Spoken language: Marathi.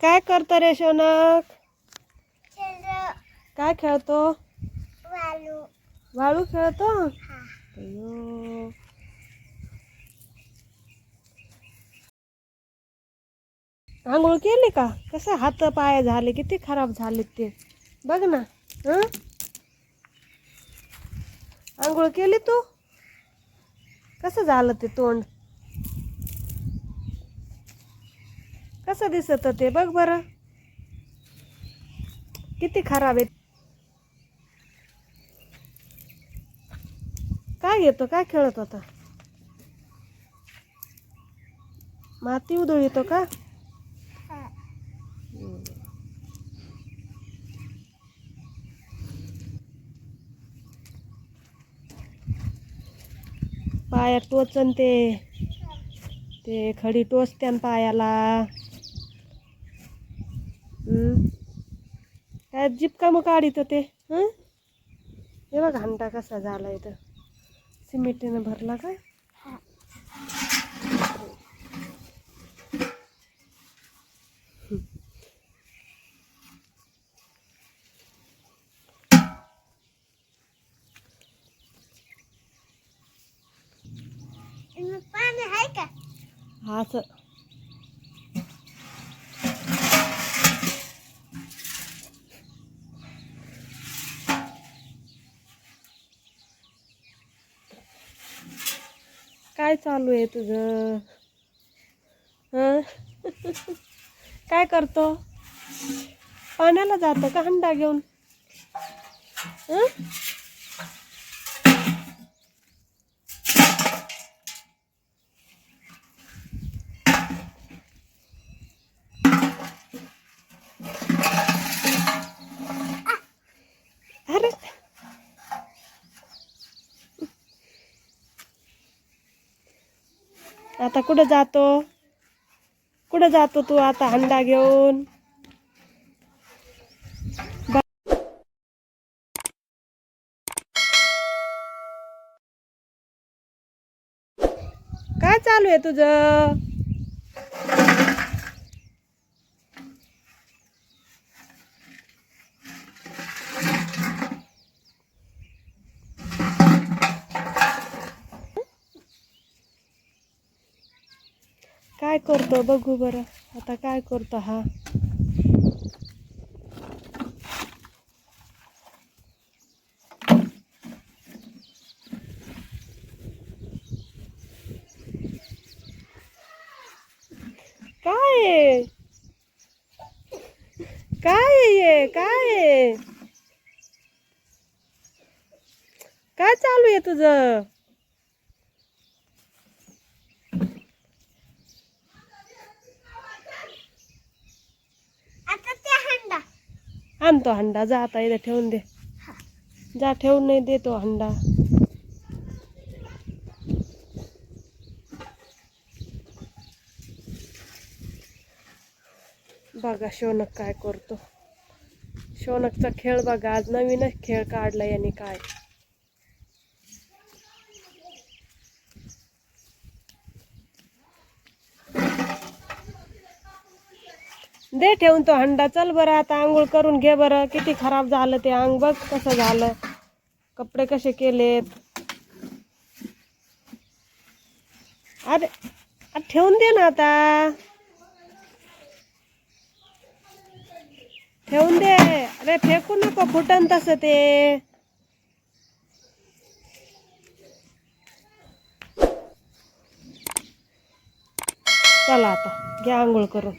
काय करतो रे शौनक? काय खेळतो? वाळू खेळतो? अय्यो. आंघोळ केली का? कसं हात पाय झाले, किती खराब झाले ते बघ ना. हं? आंघोळ केली तू? कसं झालं ते तोंड? कसं दिसत ते बघ बरं, किती खराब आहे. काय घेतो? काय खेळत होता? माती उधळीतो का? पायात टोचन ते खडी टोचत्यान पायाला. काय जिपका मग काढित ते. हे बघ हंडा कसा झाला इथं, सिमेंटीनं भरला का? पाणी आहे का? हा असं. काय चालू आहे तुझं? हं? काय करतो? पाण्याला जातो का हंडा घेऊन? हं? अरे आता कुठं जातो? कुठं जातो तू आता हंडा घेऊन? काय चालू आहे तुझं? काय करतो बघू बरं आता, काय करतो हा? काय आहे? काय आहे? काय आहे? काय चालू आहे तुझं? आणतो हंडा, जा आता इथे ठेवून दे. जा ठेवून नाही देतो हंडा. बघा शौनक काय करतो. शौनकचा खेळ बघा, आज नवीनच खेळ काढला याने. काय दे ठेवून तो हंडा. चल बरं आता आंघोळ करून घे बरं. किती खराब झालं ते अंग बघ कसं झालं, कपडे कसे केलेत. अरे ठेवून दे ना आता, ठेवून दे. अरे फेकू नको, फुटन तसं ते. चला आता घ्या आंघोळ करून.